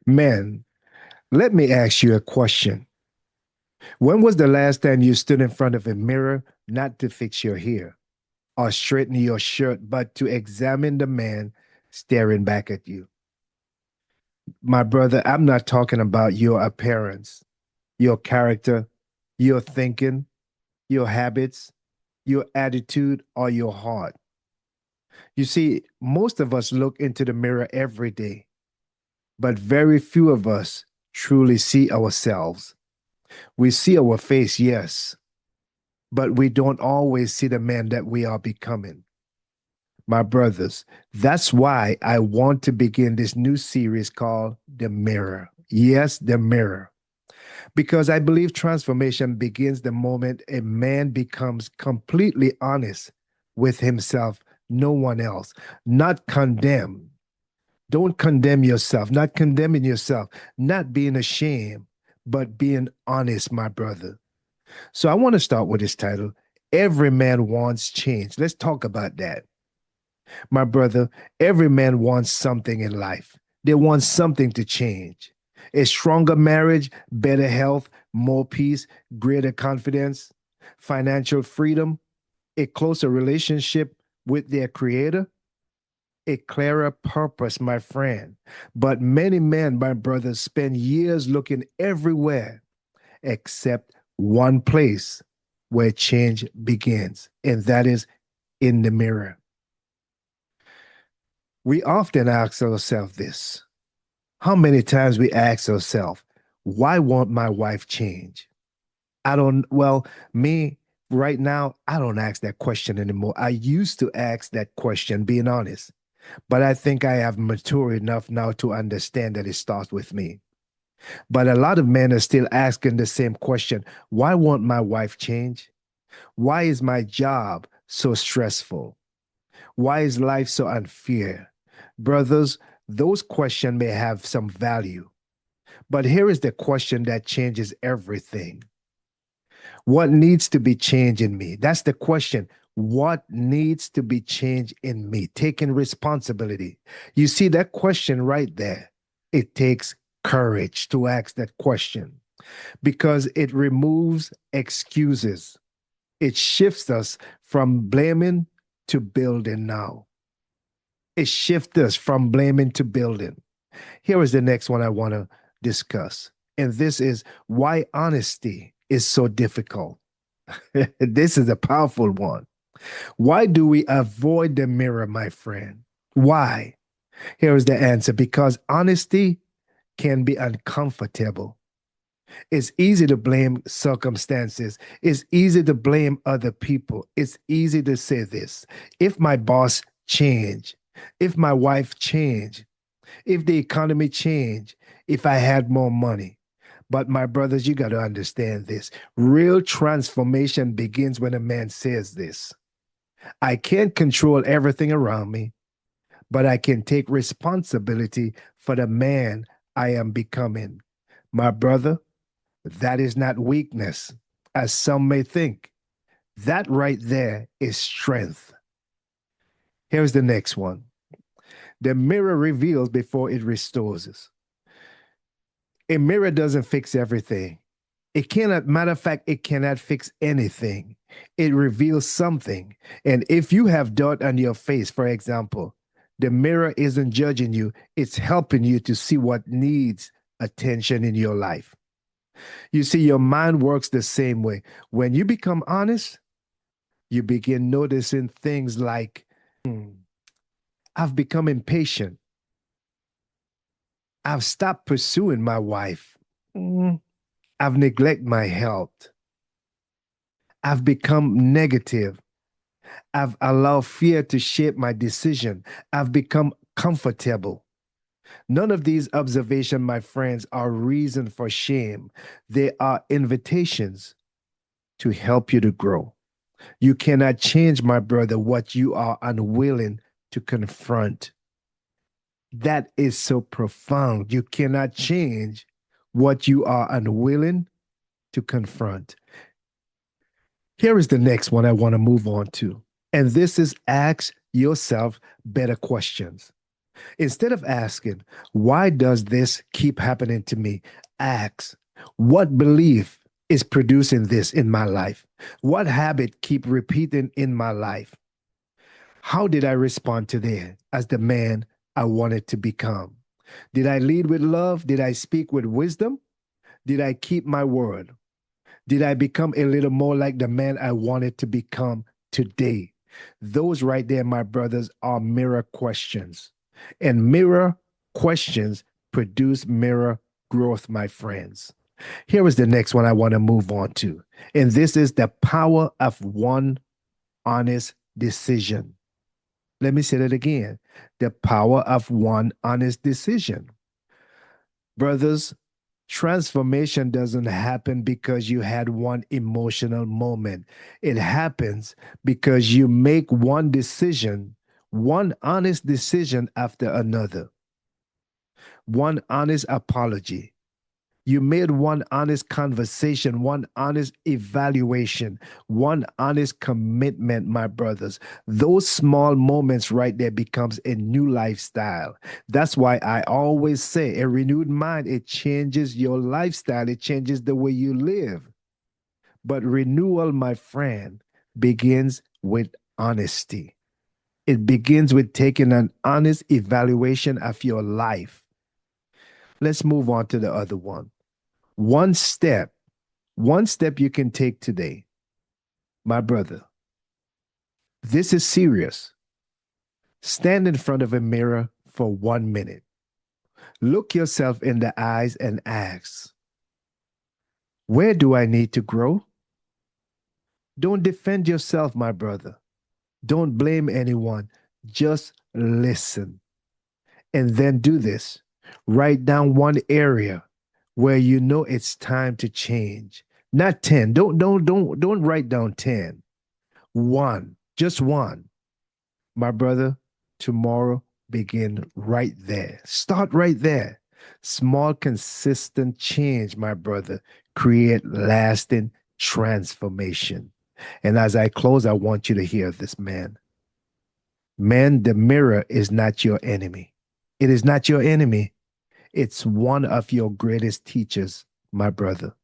Man, let me ask you a question. When was the last time you stood in front of a mirror, not to fix your hair or straighten your shirt, but to examine the man staring back at you? My brother, I'm not talking about your appearance, your character, your thinking, your habits, your attitude, or your heart. You see, most of us look into the mirror every day, but very few of us truly see ourselves. We see our face, yes, but we don't always see the man that we are becoming. My brothers, that's why I want to begin this new series called The Mirror. Yes, The Mirror. Because I believe transformation begins the moment a man becomes completely honest with himself, no one else, not condemned. Don't condemn yourself, not condemning yourself, not being ashamed, but being honest, my brother. So I want to start with this title. Every man wants change. Let's talk about that. My brother, every man wants something in life. They want something to change. A stronger marriage, better health, more peace, greater confidence, financial freedom, a closer relationship with their creator, a clearer purpose, my friend. But many men, my brothers, spend years looking everywhere except one place where change begins, and that is in the mirror. We often ask ourselves this. How many times we ask ourselves, why won't my wife change? Me right now, I don't ask that question anymore. I used to ask that question, being honest, but I think I have matured enough now to understand that it starts with me. But a lot of men are still asking the same question. Why won't my wife change? Why is my job so stressful? Why is life so unfair? Brothers, those questions may have some value. But here is the question that changes everything. What needs to be changed in me? That's the question. What needs to be changed in me? Taking responsibility. You see that question right there? It takes courage to ask that question because it removes excuses. It shifts us from blaming to building now. It shifts us from blaming to building. Here is the next one I want to discuss. And this is why honesty is so difficult. This is a powerful one. Why do we avoid the mirror, my friend? Why? Here is the answer because honesty can be uncomfortable. It's easy to blame circumstances. It's easy to blame other people. It's easy to say this. If my boss change, if my wife change, if the economy change, if I had more money. But my brothers, you got to understand this. Real transformation begins when a man says this. I can't control everything around me, but I can take responsibility for the man I am becoming. My brother, that is not weakness, as some may think. That right there is strength. Here's the next one. The mirror reveals before it restores us. A mirror doesn't fix everything. It cannot, matter of fact, it cannot fix anything. It reveals something. And if you have dirt on your face, for example, the mirror isn't judging you, it's helping you to see what needs attention in your life. You see, your mind works the same way. When you become honest, you begin noticing things like, I've become impatient. I've stopped pursuing my wife. Mm, I've neglected my health. I've become negative. I've allowed fear to shape my decision. I've become comfortable. None of these observations, my friends, are reason for shame. They are invitations to help you to grow. You cannot change, my brother, what you are unwilling to confront. That is so profound. You cannot change what you are unwilling to confront. Here is the next one I want to move on to. And this is ask yourself better questions. Instead of asking, why does this keep happening to me? Ask, what belief is producing this in my life? What habit keep repeating in my life? How did I respond today as the man I wanted to become? Did I lead with love? Did I speak with wisdom? Did I keep my word? Did I become a little more like the man I wanted to become today? Those right there, my brothers, are mirror questions. And mirror questions produce mirror growth, my friends. Here is the next one I want to move on to. And this is the power of one honest decision. Let me say that again. The power of one honest decision. Brothers, transformation doesn't happen because you had one emotional moment. It happens because you make one decision, one honest decision after another, one honest apology. You made one honest conversation, one honest evaluation, one honest commitment, my brothers. Those small moments right there becomes a new lifestyle. That's why I always say a renewed mind, it changes your lifestyle. It changes the way you live. But renewal, my friend, begins with honesty. It begins with taking an honest evaluation of your life. Let's move on to the other one. One step, one step you can take today, my brother. This is serious. Stand in front of a mirror for 1 minute. Look yourself in the eyes and ask, where do I need to grow? Don't defend yourself, my brother. Don't blame anyone. Just listen. And then do this. Write down one area where you know it's time to change. Not 10. Don't write down 10. One, just one. My brother, tomorrow begin right there. Start right there. Small, consistent change, my brother, create lasting transformation. And as I close, I want you to hear this, man. Man, the mirror is not your enemy. It is not your enemy. It's one of your greatest teachers, my brother.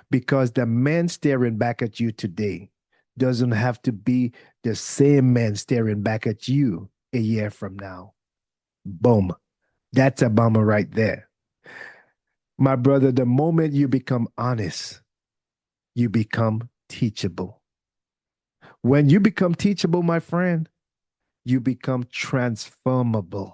Because the man staring back at you today doesn't have to be the same man staring back at you a year from now. Boom. That's a bummer right there. My brother, the moment you become honest, you become teachable. When you become teachable, my friend, you become transformable.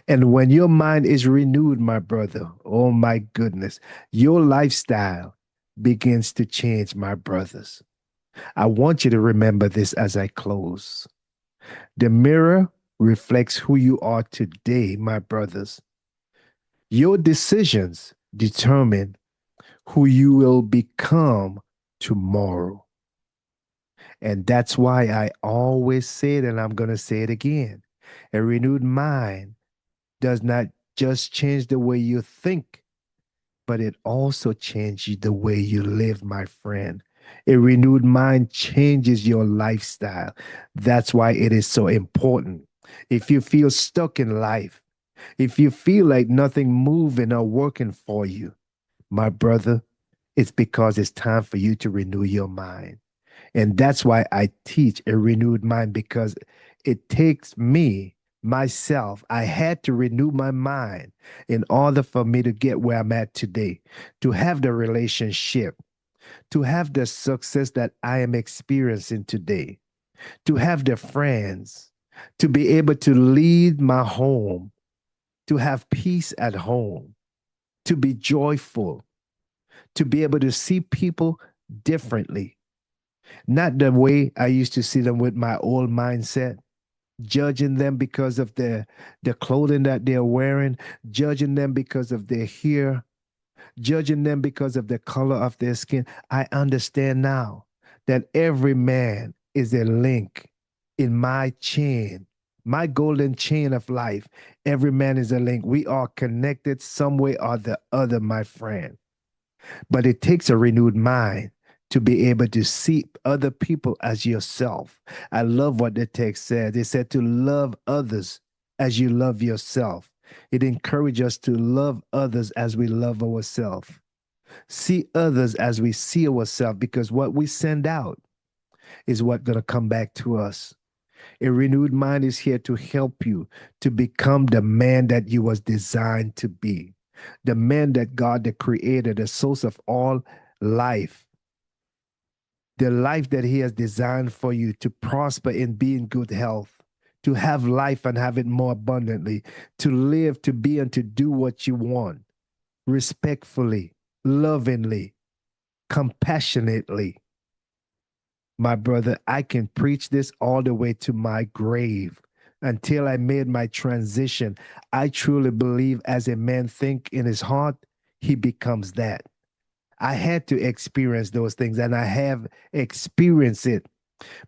And when your mind is renewed, my brother, oh my goodness, your lifestyle begins to change, my brothers. I want you to remember this as I close. The mirror reflects who you are today, my brothers. Your decisions determine who you will become tomorrow. And that's why I always say it, and I'm going to say it again. A renewed mind does not just change the way you think, but it also changes the way you live, my friend. A renewed mind changes your lifestyle. That's why it is so important. If you feel stuck in life, if you feel like nothing moving or working for you, my brother, it's because it's time for you to renew your mind. And that's why I teach a renewed mind because it takes me, myself, I had to renew my mind in order for me to get where I'm at today, to have the relationship, to have the success that I am experiencing today, to have the friends, to be able to lead my home, to have peace at home, to be joyful, to be able to see people differently, not the way I used to see them with my old mindset, judging them because of the clothing that they're wearing, judging them because of their hair, judging them because of the color of their skin. I understand now that every man is a link in my chain, my golden chain of life. Every man is a link. We are connected some way or the other, my friend. But it takes a renewed mind to be able to see other people as yourself. I love what the text said. It said to love others as you love yourself. It encourages us to love others as we love ourselves. See others as we see ourselves, because what we send out is what's going to come back to us. A renewed mind is here to help you to become the man that you was designed to be. The man that God, the creator, the source of all life, the life that he has designed for you to prosper and be in good health, to have life and have it more abundantly, to live, to be, and to do what you want respectfully, lovingly, compassionately. My brother, I can preach this all the way to my grave until I made my transition. I truly believe as a man think in his heart, he becomes that. I had to experience those things, and I have experienced it,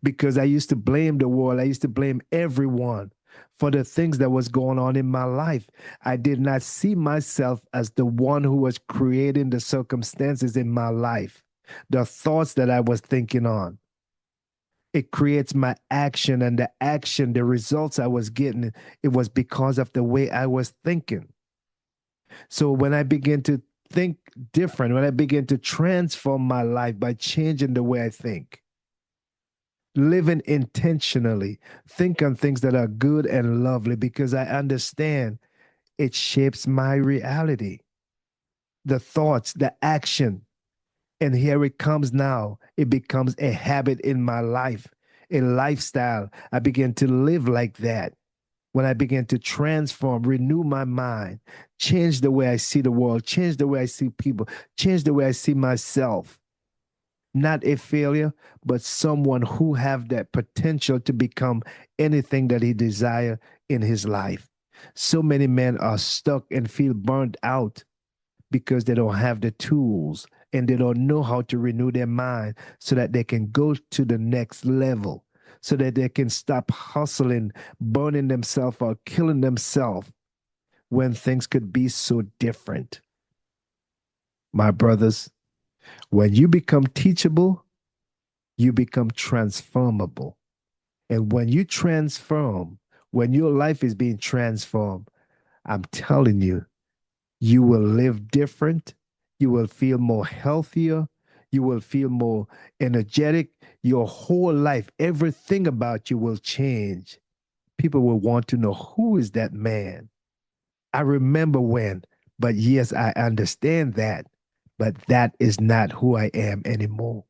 because I used to blame the world. I used to blame everyone for the things that was going on in my life. I did not see myself as the one who was creating the circumstances in my life, the thoughts that I was thinking on. It creates my action, and the action, the results I was getting, it was because of the way I was thinking. So when I begin to think different, when I begin to transform my life by changing the way I think, living intentionally, think on things that are good and lovely, because I understand it shapes my reality, the thoughts, the action. And here it comes now. It becomes a habit in my life, a lifestyle. I begin to live like that. When I begin to transform, renew my mind, change the way I see the world, change the way I see people, change the way I see myself. Not a failure, but someone who have that potential to become anything that he desire in his life. So many men are stuck and feel burnt out because they don't have the tools and they don't know how to renew their mind so that they can go to the next level, so that they can stop hustling, burning themselves out, killing themselves when things could be so different. My brothers, when you become teachable, you become transformable. And when you transform, when your life is being transformed, I'm telling you, you will live different. You will feel more healthier. You will feel more energetic. Your whole life, everything about you will change. People will want to know, who is that man? I remember when, but yes, I understand that, but that is not who I am anymore.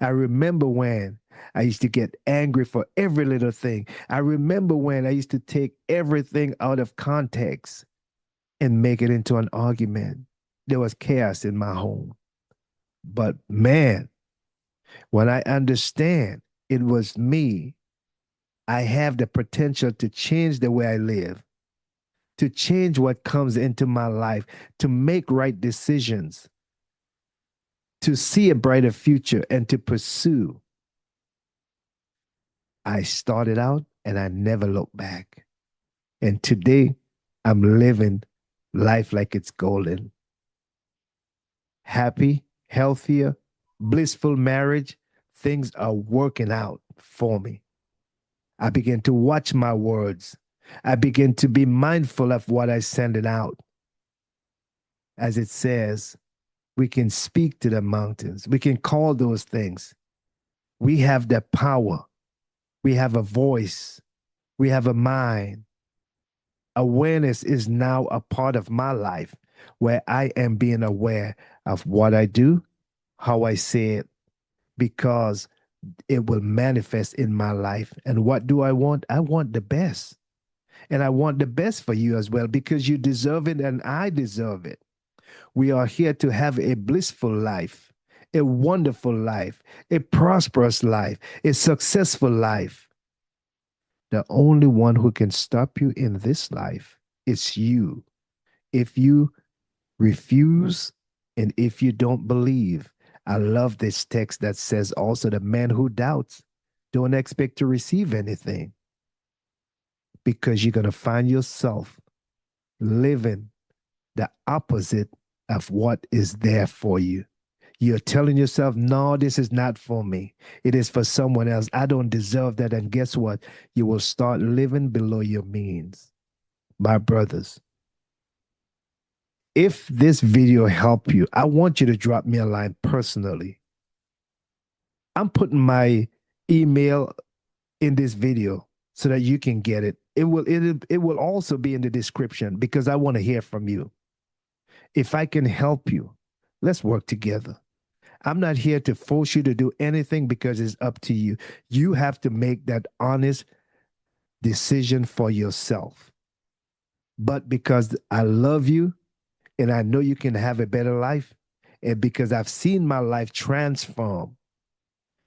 I remember when I used to get angry for every little thing. I remember when I used to take everything out of context and make it into an argument. There was chaos in my home. But man, when I understand it was me, I have the potential to change the way I live, to change what comes into my life, to make right decisions, to see a brighter future, and to pursue. I started out and I never looked back. And today I'm living life like it's golden. Happy, healthier, blissful marriage. Things are working out for me. I begin to watch my words. I begin to be mindful of what I send it out. As it says, we can speak to the mountains. We can call those things. We have the power. We have a voice. We have a mind. Awareness is now a part of my life, where I am being aware of what I do, how I say it, because it will manifest in my life. And what do I want? I want the best. And I want the best for you as well, because you deserve it and I deserve it. We are here to have a blissful life, a wonderful life, a prosperous life, a successful life. The only one who can stop you in this life is you. If you refuse and if you don't believe, I love this text that says also, the man who doubts, don't expect to receive anything, because you're going to find yourself living the opposite of what is there for you. You're telling yourself, no, this is not for me. It is for someone else. I don't deserve that. And guess what? You will start living below your means. My brothers, if this video helped you, I want you to drop me a line personally. I'm putting my email in this video so that you can get it. It will also be in the description because I want to hear from you. If I can help you, let's work together. I'm not here to force you to do anything because it's up to you. You have to make that honest decision for yourself. But because I love you and I know you can have a better life, and because I've seen my life transform,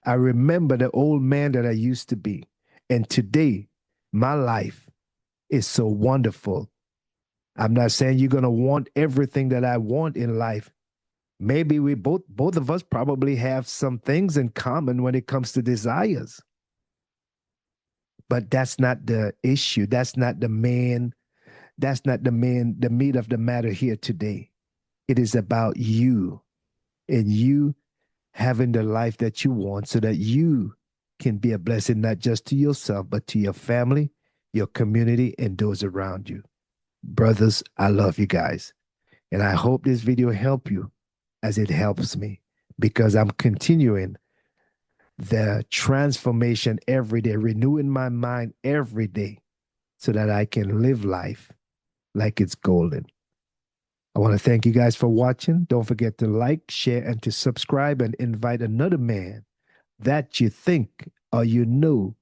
I remember the old man that I used to be. And today, my life is so wonderful. I'm not saying you're going to want everything that I want in life. Maybe we both of us probably have some things in common when it comes to desires. But that's not the issue. The meat of the matter here today. It is about you and you having the life that you want so that you can be a blessing not just to yourself, but to your family, your community, and those around you. Brothers, I love you guys. And I hope this video helped you as it helps me because I'm continuing the transformation every day, renewing my mind every day so that I can live life like it's golden. I want to thank you guys for watching. Don't forget to like, share, and to subscribe and invite another man that you think or you know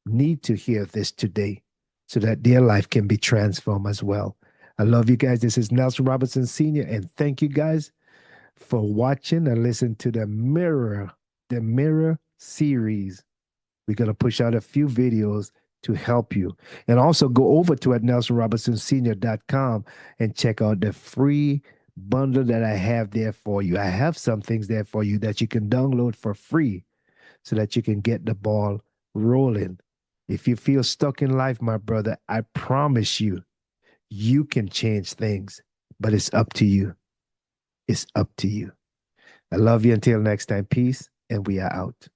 need to hear this today so that their life can be transformed as well. I love you guys. This is Nelson Robinson Sr. And thank you guys for watching and listening to the Mirror series. We're going to push out a few videos to help you. And also go over to at nelsonrobinson.senior.com and check out the free bundle that I have there for you. I have some things there for you that you can download for free so that you can get the ball rolling. If you feel stuck in life, my brother, I promise you, you can change things, but it's up to you. It's up to you. I love you. Until next time, peace, and we are out.